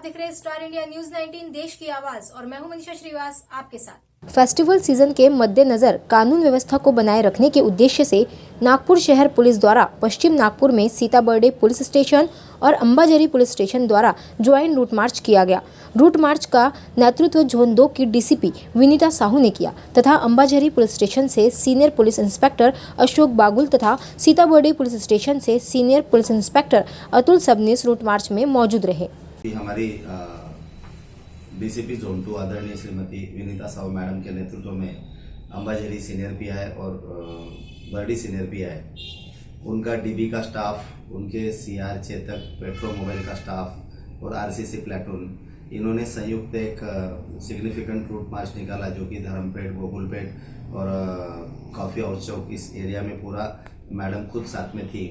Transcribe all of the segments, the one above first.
देख रहे हैं स्टार इंडिया न्यूज 19 देश की आवाज और मैं हूं मनीषा श्रीवास आपके साथ। फेस्टिवल सीजन के मद्देनजर कानून व्यवस्था को बनाए रखने के उद्देश्य से नागपुर शहर पुलिस द्वारा पश्चिम नागपुर में सीताबर्डे पुलिस स्टेशन और अंबाझरी पुलिस स्टेशन द्वारा ज्वाइंट रूट मार्च किया गया। रूट मार्च का नेतृत्व जोन 2 की डीसीपी विनीता साहू ने किया तथा अंबाझरी पुलिस स्टेशन से senior police inspector Ashok Bagul तथा सीताबर्डे पुलिस स्टेशन से senior police inspector Atul Sabnis route march में मौजूद रहे। हमारी डीसीपी जोन 2 आदरणीय श्रीमती विनीता साहू मैडम के नेतृत्व में अंबाझरी सीनियर पीआई और बर्डी सीनियर पीआई, उनका डीबी का स्टाफ, उनके सीआर चेतक पेट्रो मोबाइल का स्टाफ और आरसीसी प्लेटून, इन्होंने संयुक्त एक सिग्निफिकेंट रूट मार्च निकाला जो कि धर्मपेट, गोकुलपेट और कॉफी हाउस चौक इस एरिया में पूरा मैडम खुद साथ में थी।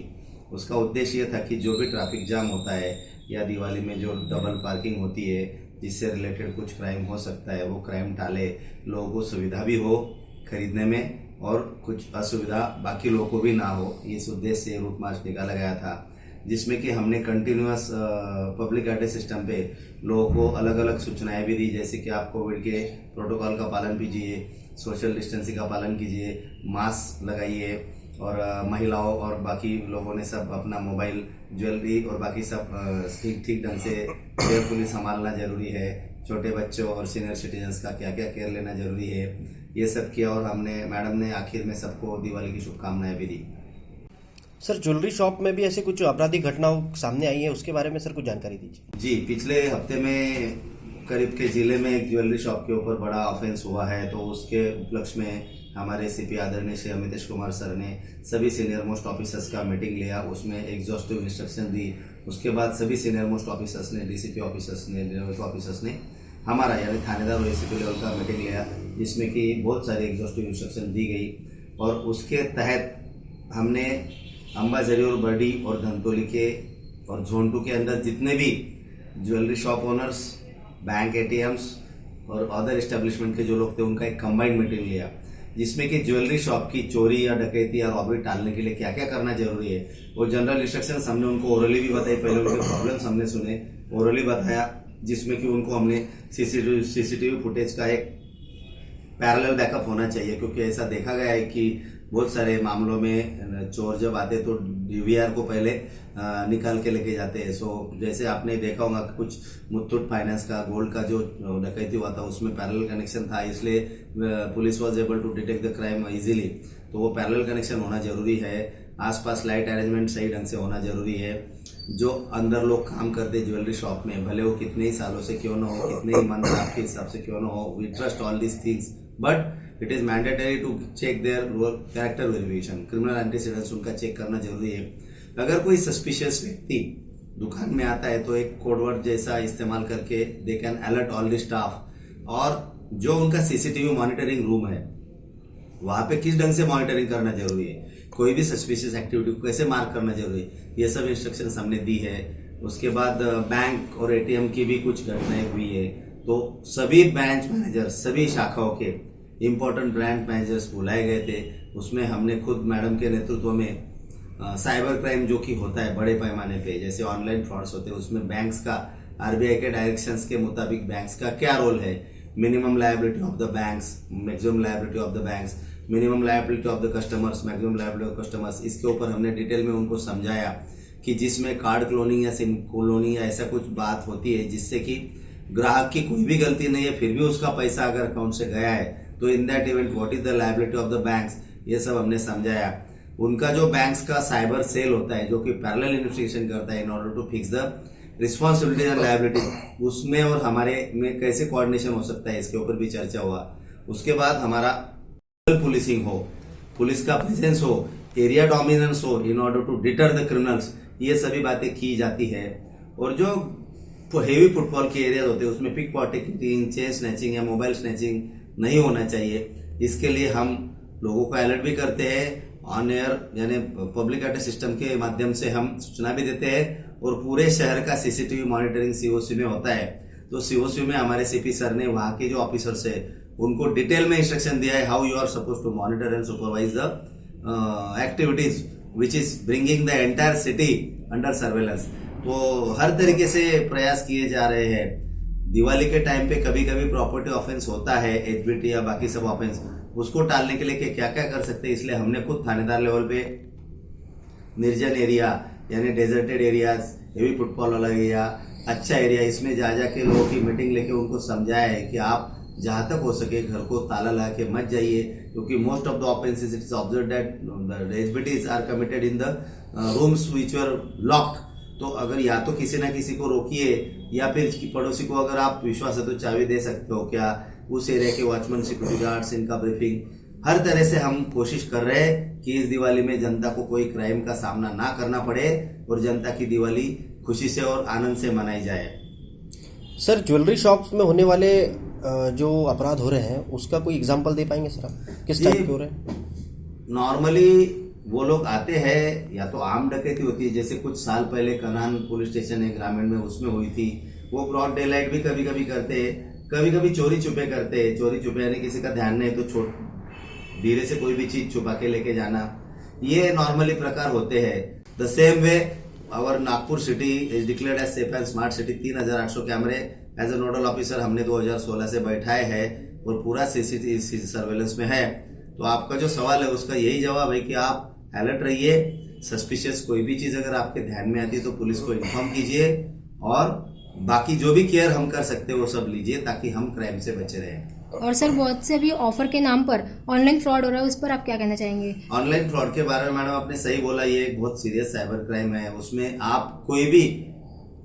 उसका उद्देश्य ये था कि जो भी ट्रैफिक जाम होता है या दिवाली में जो डबल पार्किंग होती है जिससे रिलेटेड कुछ क्राइम हो सकता है, वो क्राइम टाले, लोगों को सुविधा भी हो खरीदने में और कुछ असुविधा बाकी लोगों को भी ना हो। इस उद्देश्य से रूट मार्च निकाला गया था, जिसमें कि हमने कंटिन्यूअस पब्लिक एड्रेस सिस्टम पे लोगों को अलग अलग सूचनाएं भी दी, जैसे कि आप कोविड के प्रोटोकॉल का पालन कीजिए, सोशल डिस्टेंसिंग का पालन कीजिए, मास्क लगाइए और महिलाओं और बाकी लोगों ने सब अपना मोबाइल, ज्वेलरी और बाकी सब ठीक ढंग से केयरफुली संभालना जरूरी है। छोटे बच्चों और सीनियर सिटीजन्स का क्या क्या केयर लेना जरूरी है, ये सब किया और मैडम ने आखिर में सबको दिवाली की शुभकामनाएं भी दी। सर, ज्वेलरी शॉप में भी ऐसे कुछ आपराधिक घटनाओं सामने आई है, उसके बारे में सर कुछ जानकारी दीजिए। जी, पिछले हफ्ते में करीब के जिले में एक ज्वेलरी शॉप के ऊपर बड़ा ऑफेंस हुआ है, तो उसके उपलक्ष्य में हमारे सीपी आदरणीय श्री अमितेश कुमार सर ने सभी सीनियर मोस्ट ऑफिसर्स का मीटिंग लिया, उसमें एग्जॉस्टिव इंस्ट्रक्शन दी। उसके बाद सभी सीनियर मोस्ट ऑफिसर्स ने, डीसीपी ऑफिसर्स ने, डिस्ट्रिक्ट ऑफिसर्स ने हमारा यानी थानेदार और एसीपी लेवल का मीटिंग लिया, जिसमें कि बहुत सारी एग्जॉस्टिव इंस्ट्रक्शन दी गई और उसके तहत हमने अंबाझरी और बर्डी और धनतोली के और जोन 2 के अंदर जितने भी jewellery shop owners, bank, ATMs और अदर एस्टेब्लिशमेंट के जो लोग थे, उनका एक कंबाइंड मीटिंग लिया, जिसमें कि ज्वेलरी शॉप की चोरी या डकैती या रॉबरी टालने के लिए क्या क्या करना जरूरी है वो जनरल इंस्ट्रक्शंस हमने उनको ओरली भी बताई। पहले उनके प्रॉब्लम्स हमने सुने, ओरली बताया, जिसमें कि उनको हमने सीसीटीवी फुटेज का एक पैरेलल बैकअप होना चाहिए, क्योंकि ऐसा देखा गया है कि बहुत सारे मामलों में चोर जब आते तो डीवीआर को पहले निकाल के लेके जाते हैं। सो जैसे आपने देखा होगा कुछ मुथूट फाइनेंस का गोल्ड का जो डकैती हुआ था उसमें पैरेलल कनेक्शन था, इसलिए police was able to detect the crime easily. तो वो पैरेलल कनेक्शन होना जरूरी है, आसपास लाइट अरेंजमेंट सही ढंग से होना जरूरी है। जो अंदर लोग काम करते ज्वेलरी शॉप में, भले वो कितने ही सालों से क्यों ना हो, कितने ही मंथ आपके हिसाब से क्यों ना हो, we trust all these things, but it is mandatory to check their character verification, criminal antecedents उनका चेक करना जरूरी है। अगर कोई सस्पिशियस व्यक्ति दुकान में आता है तो एक कोडवर्ड जैसा इस्तेमाल करके they can alert all the staff, और जो उनका सीसीटीवी मॉनिटरिंग रूम है वहां पे किस ढंग से मॉनिटरिंग करना जरूरी है, कोई भी सस्पिशियस एक्टिविटी को कैसे मार्क करना जरूरी है, ये सब इंस्ट्रक्शंस हमने दी है। उसके बाद बैंक और एटीएम की भी कुछ घटनाएं हुई है, तो सभी ब्रांच मैनेजर, सभी शाखाओं के इंपॉर्टेंट ब्रांच मैनेजर्स बुलाए गए थे। उसमें हमने खुद मैडम के नेतृत्व में साइबर क्राइम जो कि होता है बड़े पैमाने पे, जैसे ऑनलाइन फ्रॉड्स होते हैं, उसमें बैंक्स का, आरबीआई के डायरेक्शंस के मुताबिक बैंक्स का क्या रोल है, minimum liability of the banks, maximum liability of the banks, minimum liability of the customers, maximum liability of customers, इसके ऊपर हमने डिटेल में उनको समझाया कि जिसमें कार्ड क्लोनिंग या सिम क्लोनिंग या ऐसा कुछ बात होती है जिससे कि ग्राहक की कोई भी गलती नहीं है फिर भी उसका पैसा अगर अकाउंट से गया है, तो in that event what is the liability of the banks, ये सब हमने समझाया। उनका जो बैंक्स का साइबर सेल होता है जो कि पैरेलल इन्वेस्टिगेशन करता है in order to fix the responsibility and liability, उसमें और हमारे में कैसे कोऑर्डिनेशन हो सकता है, इसके ऊपर भी चर्चा हुआ। उसके बाद हमारा पुलिसिंग हो, पुलिस का प्रेजेंस हो, एरिया डोमिनेंस हो in order to deter the criminals, ये सभी बातें की जाती है। और जो हेवी फुटफॉल के एरिया होते हैं उसमें पिक पॉकेटिंग, चेन स्नैचिंग या मोबाइल स्नैचिंग नहीं होना चाहिए। इसके लिए हम लोगों को अलर्ट भी करते हैं, ऑन एयर यानी पब्लिक एड्रेस सिस्टम के माध्यम से हम सूचना भी देते हैं, और पूरे शहर का सीसीटीवी मॉनिटरिंग सीओसी में होता है। तो सीओसी में हमारे सीपी सर ने वहां के जो ऑफिसर्स है उनको डिटेल में इंस्ट्रक्शन दिया है how you are suppose to monitor and supervise the activities which is bringing the entire city under surveillance. तो हर तरीके से प्रयास किए जा रहे हैं। दिवाली के टाइम पे कभी कभी प्रॉपर्टी ऑफेंस होता है, एचबीटी या बाकी सब ऑफेंस, उसको टालने के लिए क्या क्या कर सकते हैं, इसलिए हमने खुद थानेदार लेवल पे निर्जन एरिया यानी डेजर्टेड एरियाज, हेवी फुटफॉल वाला एरिया, अच्छा एरिया, इसमें जा के लोगों की मीटिंग लेके उनको समझाया है कि आप जहां तक हो सके घर को ताला लगा के मत जाइए, क्योंकि most of the offences it is observe that the HBTs are committed in the rooms which were locked. तो अगर या तो किसी ना किसी को रोकिए या फिर पड़ोसी को अगर आप विश्वास है तो चाबी दे सकते हो क्या, उस एरिया के वॉचमैन, सिक्योरिटी गार्ड्स, इनका ब्रीफिंग, हर तरह से हम कोशिश कर रहे हैं कि इस दिवाली में जनता को कोई क्राइम का सामना ना करना पड़े और जनता की दिवाली खुशी से और आनंद से मनाई जाए। सर ज्वेलरी शॉप्स में होने वाले जो अपराध हो रहे हैं उसका कोई एग्जांपल दे पाएंगे सर आप, किस टाइप के हो रहे हैं? नॉर्मली वो लोग आते हैं या तो आम डकैती होती है, जैसे कुछ साल पहले कनान पुलिस स्टेशन है ग्रामीण में, उसमें हुई थी। वो ब्रॉड डे लाइट भी कभी कभी करते हैं, कभी कभी चोरी छुपे करते हैं। चोरी छुपे यानी किसी का ध्यान नहीं तो धीरे से कोई भी चीज छुपा के लेके जाना, ये नॉर्मली प्रकार होते हैं। The same way our Nagpur city is declared as safe and smart city. 3800 कैमरे एज ए नोडल ऑफिसर हमने 2016 से बैठाए हैं और पूरा सीसीटीवी सर्वेलेंस में है। तो आपका जो सवाल है उसका यही जवाब है कि आप अलर्ट रहिए, सस्पिशियस कोई भी चीज अगर आपके ध्यान में आती है तो पुलिस को इन्फॉर्म कीजिए और बाकी जो भी केयर हम कर सकते हैं वो सब लीजिए ताकि हम क्राइम से बचे रहें। और सर बहुत से अभी ऑफर के नाम पर ऑनलाइन फ्रॉड हो रहा है, उस पर आप क्या कहना चाहेंगे? ऑनलाइन फ्रॉड के बारे में मैडम आपने सही बोला, ये एक बहुत सीरियस साइबर क्राइम है। उसमें आप कोई भी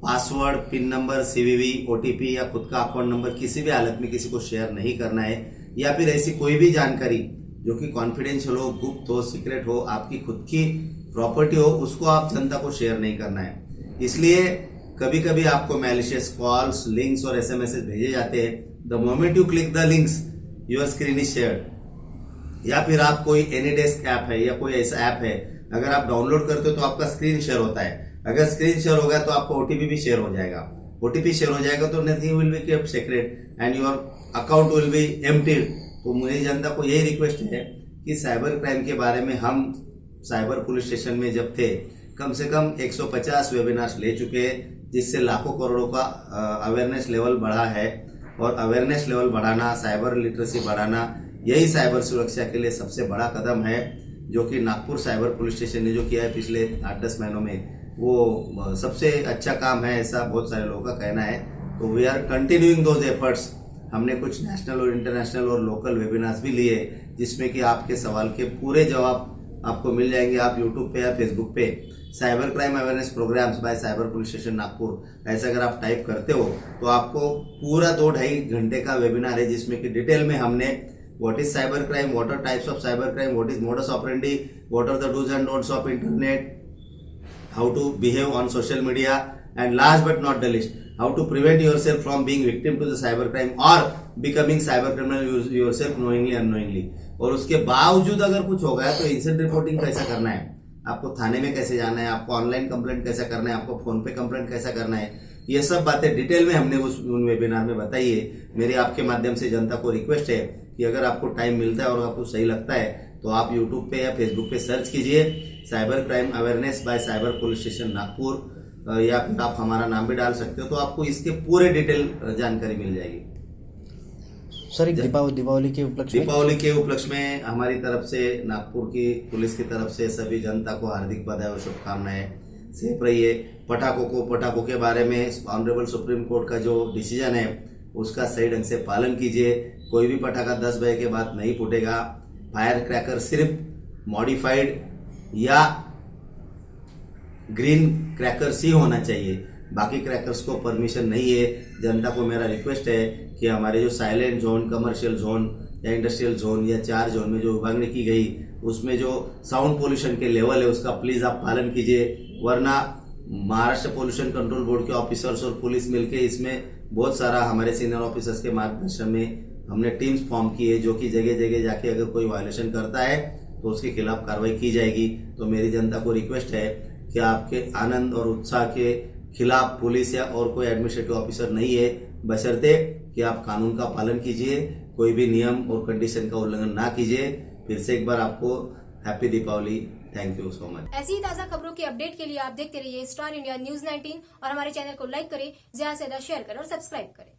password, pin number, CVV, OTP या खुद का अकाउंट नंबर किसी भी हालत में किसी को शेयर नहीं करना है, या फिर ऐसी कोई भी जानकारी जो कि कॉन्फिडेंशियल हो, गुप्त हो, सीक्रेट हो, आपकी खुद की प्रॉपर्टी हो, उसको आप जनता को शेयर नहीं करना है। इसलिए कभी कभी आपको मैलिशियस कॉल्स, लिंक्स और एसएमएस भेजे जाते हैं। The moment you click the links your screen is shared. या फिर आप कोई एनीडेस्क ऐप है या कोई ऐसा ऐप है, अगर आप डाउनलोड करते हो तो आपका स्क्रीन शेयर होता है। अगर स्क्रीन शेयर होगा तो आपका ओटीपी भी शेयर हो जाएगा। ओटीपी शेयर हो जाएगा तो nothing will be kept secret and your account will be emptied. तो मेरी जनता को यही रिक्वेस्ट है कि साइबर क्राइम के बारे में हम साइबर पुलिस स्टेशन में जब थे कम से कम 150 वेबिनार्स ले चुके हैं, जिससे लाखों करोड़ों का अवेयरनेस लेवल बढ़ा है। और अवेयरनेस लेवल बढ़ाना, साइबर लिटरेसी बढ़ाना, यही साइबर सुरक्षा के लिए सबसे बड़ा कदम है, जो कि नागपुर साइबर पुलिस स्टेशन ने जो किया है पिछले 8-10 महीनों में, वो सबसे अच्छा काम है, ऐसा बहुत सारे लोगों का कहना है। तो we are continuing those efforts. हमने कुछ नेशनल और इंटरनेशनल और लोकल वेबिनार्स भी लिए, जिसमें कि आपके सवाल के पूरे जवाब आपको मिल जाएंगे। आप यूट्यूब पे या फेसबुक पे cyber crime awareness programs by cyber police station Nagpur ऐसा अगर आप टाइप करते हो तो आपको पूरा 2-2.5 घंटे का वेबिनार है, जिसमें कि डिटेल में हमने what is cyber crime, what are types of cyber crime, what is modus operandi, what are the do's and don'ts of internet, how to behave on social media, and last but not the least, how to prevent yourself from being victim to the cyber crime or becoming cyber criminal yourself knowingly unknowingly। और उसके बावजूद अगर कुछ हो गया तो incident reporting कैसा करना है, आपको थाने में कैसे जाना है, आपको ऑनलाइन कंप्लेंट कैसा करना है, आपको फोन पे कंप्लेंट कैसा करना है, ये सब बातें डिटेल में हमने उन वेबिनार में बताई है। मेरे आपके माध्यम से जनता को रिक्वेस्ट है कि अगर आपको टाइम मिलता है और आपको सही लगता है तो आप यूट्यूब पे या फेसबुक पे सर्च कीजिए cyber crime awareness by cyber police station Nagpur, या फिर आप हमारा नाम भी डाल सकते हो, तो आपको इसके पूरे डिटेल जानकारी मिल जाएगी। सर एक दीपावली के उपलक्ष्य में हमारी तरफ से, नागपुर की पुलिस की तरफ से सभी जनता को हार्दिक बधाई और शुभकामनाएं। सेफ रहिए। पटाखों के बारे में ऑनरेबल सुप्रीम कोर्ट का जो डिसीजन है उसका सही ढंग से पालन कीजिए। कोई भी पटाखा 10 बजे के बाद नहीं फूटेगा। फायर क्रैकर सिर्फ मॉडिफाइड या ग्रीन क्रैकर्स ही होना चाहिए, बाकी क्रैकर्स को परमिशन नहीं है। जनता को मेरा रिक्वेस्ट है कि हमारे जो साइलेंट जोन, कमर्शियल जोन या इंडस्ट्रियल जोन या 4 जोन में जो विभागने की गई, उसमें जो साउंड पोल्यूशन के लेवल है उसका प्लीज आप पालन कीजिए, वरना महाराष्ट्र पोल्यूशन कंट्रोल बोर्ड के ऑफिसर्स और पुलिस मिलकर इसमें बहुत सारा हमारे सीनियर ऑफिसर्स के मार्गदर्शन में हमने टीम्स फॉर्म की है, जो कि जगह जगह जाके अगर कोई वायलेशन करता है तो उसके खिलाफ कार्रवाई की जाएगी। तो मेरी जनता को रिक्वेस्ट है कि आपके आनंद और उत्साह के खिलाफ पुलिस या और कोई एडमिनिस्ट्रेटिव ऑफिसर नहीं है, बशर्ते कि आप कानून का पालन कीजिए, कोई भी नियम और कंडीशन का उल्लंघन ना कीजिए। फिर से एक बार आपको happy Deepawali, thank you so much. ऐसी ही ताजा खबरों की अपडेट के लिए आप देखते रहिए स्टार इंडिया न्यूज 19 और हमारे चैनल को लाइक करें, ज्यादा से ज्यादा शेयर करें और सब्सक्राइब करें।